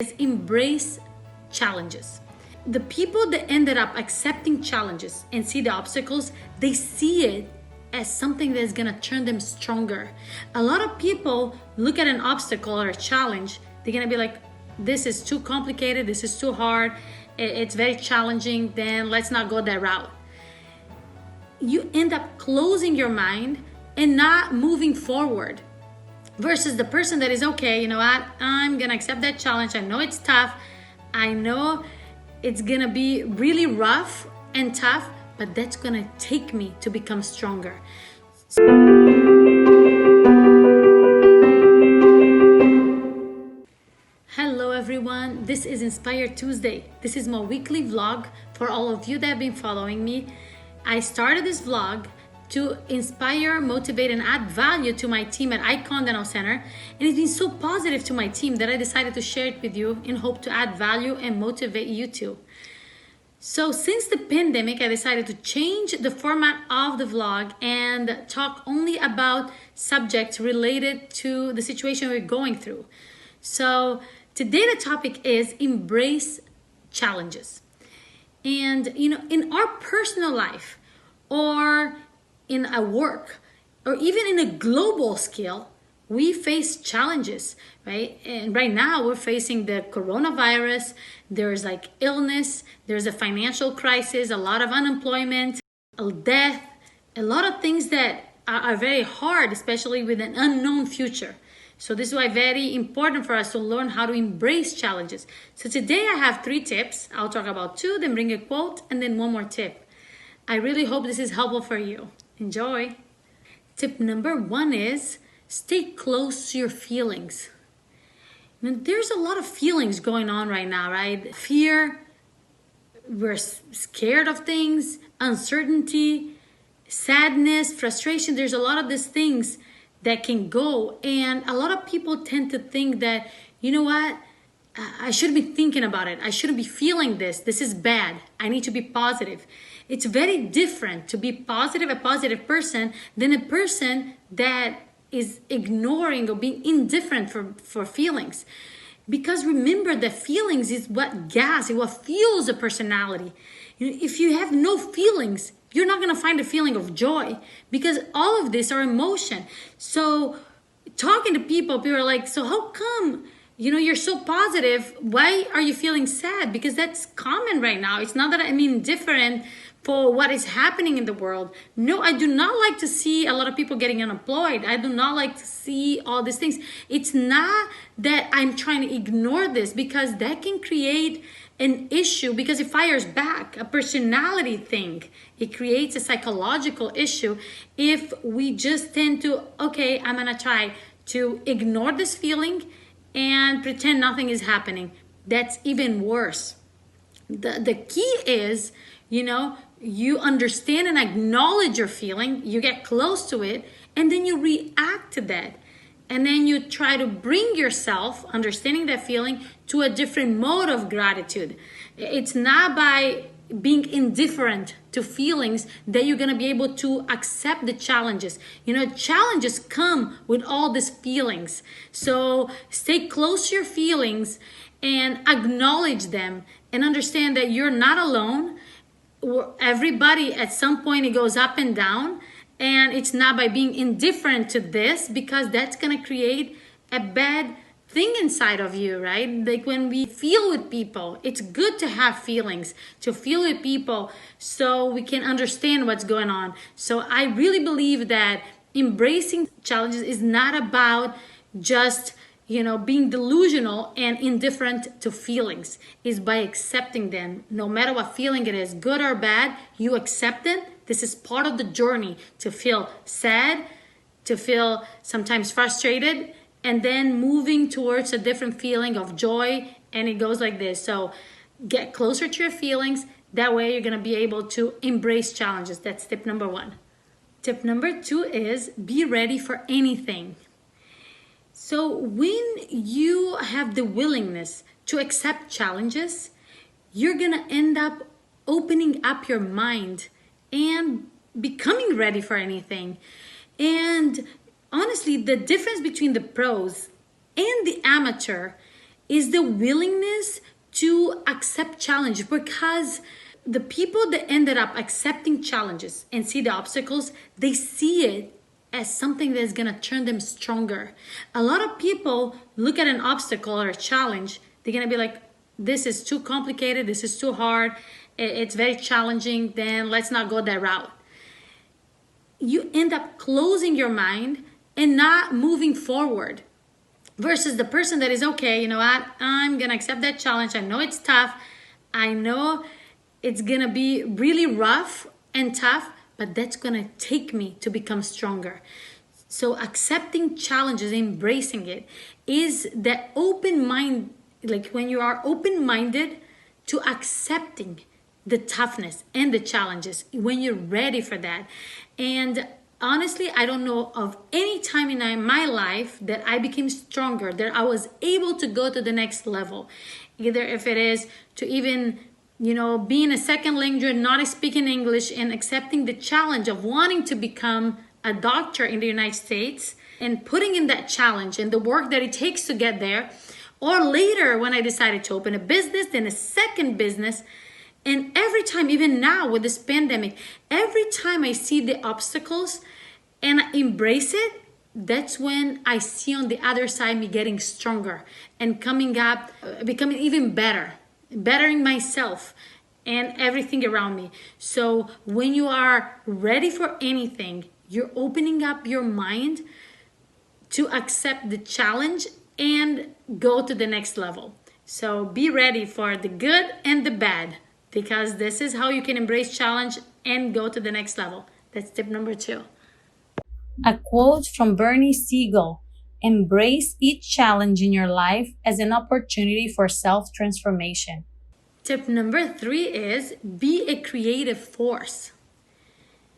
is embrace challenges. The people that ended up accepting challenges and see the obstacles, they see it as something that's gonna turn them stronger. A lot of people look at an obstacle or a challenge, they're gonna be like, this is too complicated, this is too hard, it's very challenging, then let's not go that route. You end up closing your mind and not moving forward. Versus the person that is, okay, you know what, I'm gonna accept that challenge. I know it's tough. I know it's gonna be really rough and tough, but that's gonna take me to become stronger. Hello everyone, this is Inspire Tuesday. This is my weekly vlog for all of you that have been following me. I started this vlog to inspire, motivate, and add value to my team at Icon Dental Center. And it's been so positive to my team that I decided to share it with you in hope to add value and motivate you too. So since the pandemic, I decided to change the format of the vlog and talk only about subjects related to the situation we're going through. So today the topic is embrace challenges. And you know, in our personal life or in a work or even in a global scale, we face challenges, right? And right now we're facing the coronavirus. There's like illness, there's a financial crisis, a lot of unemployment, a death, a lot of things that are very hard, especially with an unknown future. So this is why very important for us to learn how to embrace challenges. So today I have 3 tips. I'll talk about 2, then bring a quote, and then 1 more tip. I really hope this is helpful for you. Enjoy. Tip number 1 is stay close to your feelings. Now, there's a lot of feelings going on right now, right? Fear, we're scared of things, uncertainty, sadness, frustration. There's a lot of these things that can go. And a lot of people tend to think that, you know what? I shouldn't be thinking about it. I shouldn't be feeling this. This is bad. I need to be positive. It's very different to be positive, a positive person, than a person that is ignoring or being indifferent for feelings. Because remember that feelings is what is what fuels a personality. If you have no feelings, you're not going to find a feeling of joy, because all of this are emotion. So talking to people are like, so how come, you're so positive? Why are you feeling sad? Because that's common right now. It's not that I'm indifferent for what is happening in the world. No, I do not like to see a lot of people getting unemployed. I do not like to see all these things. It's not that I'm trying to ignore this, because that can create an issue, because it fires back, a personality thing. It creates a psychological issue if we just tend to, okay, I'm gonna try to ignore this feeling and pretend nothing is happening. That's even worse. The key is, you understand and acknowledge your feeling, you get close to it, and then you react to that. And then you try to bring yourself, understanding that feeling, to a different mode of gratitude. It's not by being indifferent to feelings that you're going to be able to accept the challenges. Challenges come with all these feelings. So stay close to your feelings and acknowledge them, and understand that you're not alone. Everybody at some point, it goes up and down, and it's not by being indifferent to this, because that's going to create a bad thing inside of you, right? Like when we feel with people, it's good to have feelings, to feel with people so we can understand what's going on. So I really believe that embracing challenges is not about just being delusional and indifferent to feelings. Is by accepting them. No matter what feeling it is, good or bad, you accept it. This is part of the journey, to feel sad, to feel sometimes frustrated, and then moving towards a different feeling of joy. And it goes like this. So get closer to your feelings. That way you're going to be able to embrace challenges. That's tip number 1. Tip number 2 is be ready for anything. So when you have the willingness to accept challenges, you're going to end up opening up your mind and becoming ready for anything. And honestly, the difference between the pros and the amateur is the willingness to accept challenge, because the people that ended up accepting challenges and see the obstacles, they see it as something that's going to turn them stronger. A lot of people look at an obstacle or a challenge, they're going to be like, this is too complicated, this is too hard, it's very challenging, then let's not go that route. You end up closing your mind and not moving forward. Versus the person that is, okay, you know what, I'm gonna accept that challenge. I know it's tough. I know it's gonna be really rough and tough, but that's gonna take me to become stronger. So accepting challenges, embracing it, is that open mind, like when you are open-minded to accepting the toughness and the challenges, when you're ready for that. And honestly, I don't know of any time in my life that I became stronger, that I was able to go to the next level. Either if it is to even, being a second language, not speaking English, and accepting the challenge of wanting to become a doctor in the United States and putting in that challenge and the work that it takes to get there. Or later when I decided to open a business, then a second business. And every time, even now with this pandemic, every time I see the obstacles and I embrace it, that's when I see on the other side me getting stronger and coming up, becoming even better, bettering myself and everything around me. So when you are ready for anything, you're opening up your mind to accept the challenge and go to the next level. So be ready for the good and the bad, because this is how you can embrace challenge and go to the next level. That's tip number 2. A quote from SIEGEL: embrace each challenge in your life as an opportunity for self-transformation. Tip number 3 is be a creative force.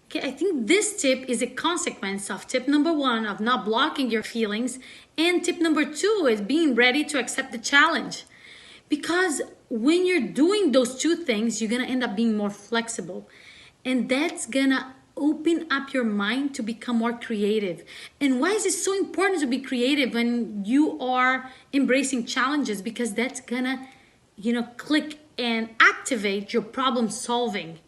Okay, I think this tip is a consequence of tip number 1 of not blocking your feelings, and tip number 2 is being ready to accept the challenge. Because when you're doing those two things, you're gonna end up being more flexible, and that's gonna open up your mind to become more creative. And why is it so important to be creative when you are embracing challenges? Because that's gonna, click and activate your problem solving.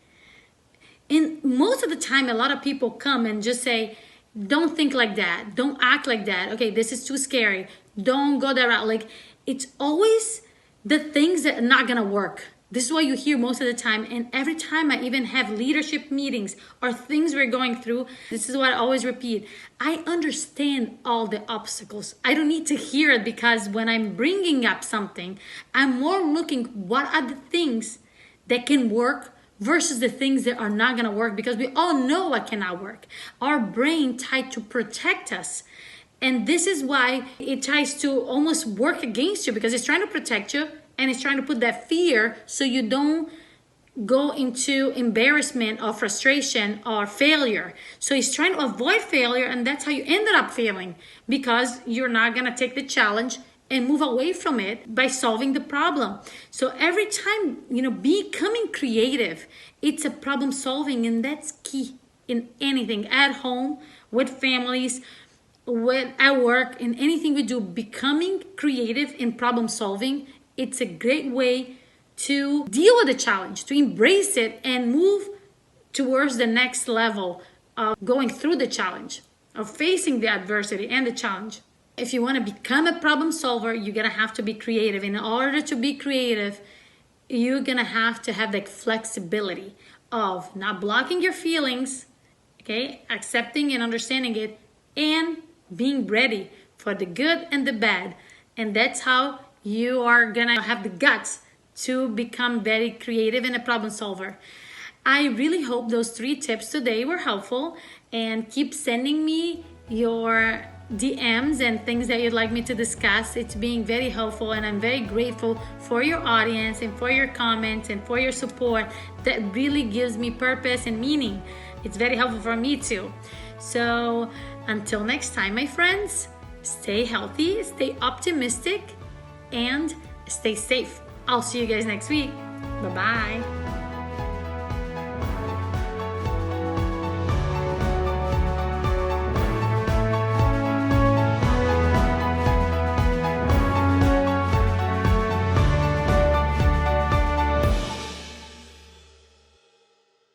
And most of the time, a lot of people come and just say, don't think like that, don't act like that, okay, this is too scary, don't go that route. Like, it's always the things that are not gonna work. This is what you hear most of the time. And every time I even have leadership meetings or things we're going through, this is what I always repeat. I understand all the obstacles. I don't need to hear it, because when I'm bringing up something, I'm more looking what are the things that can work versus the things that are not gonna work, because we all know what cannot work. Our brain tried to protect us. And this is why it tries to almost work against you, because it's trying to protect you and it's trying to put that fear so you don't go into embarrassment or frustration or failure. So it's trying to avoid failure, and that's how you ended up failing, because you're not gonna take the challenge and move away from it by solving the problem. So every time, becoming creative, it's a problem solving, and that's key in anything, at home, with families, at work, in anything we do. Becoming creative in problem solving, it's a great way to deal with the challenge, to embrace it and move towards the next level of going through the challenge, of facing the adversity and the challenge. If you want to become a problem solver, you're gonna have to be creative. In order to be creative, you're gonna have to have that flexibility of not blocking your feelings, okay, accepting and understanding it, and being ready for the good and the bad. And that's how you are gonna have the guts to become very creative and a problem solver. I really hope those 3 tips today were helpful, and keep sending me your DMs and things that you'd like me to discuss. It's being very helpful, and I'm very grateful for your audience and for your comments and for your support. That really gives me purpose and meaning. It's very helpful for me too. So until next time, my friends, stay healthy, stay optimistic, and stay safe. I'll see you guys next week. Bye-bye.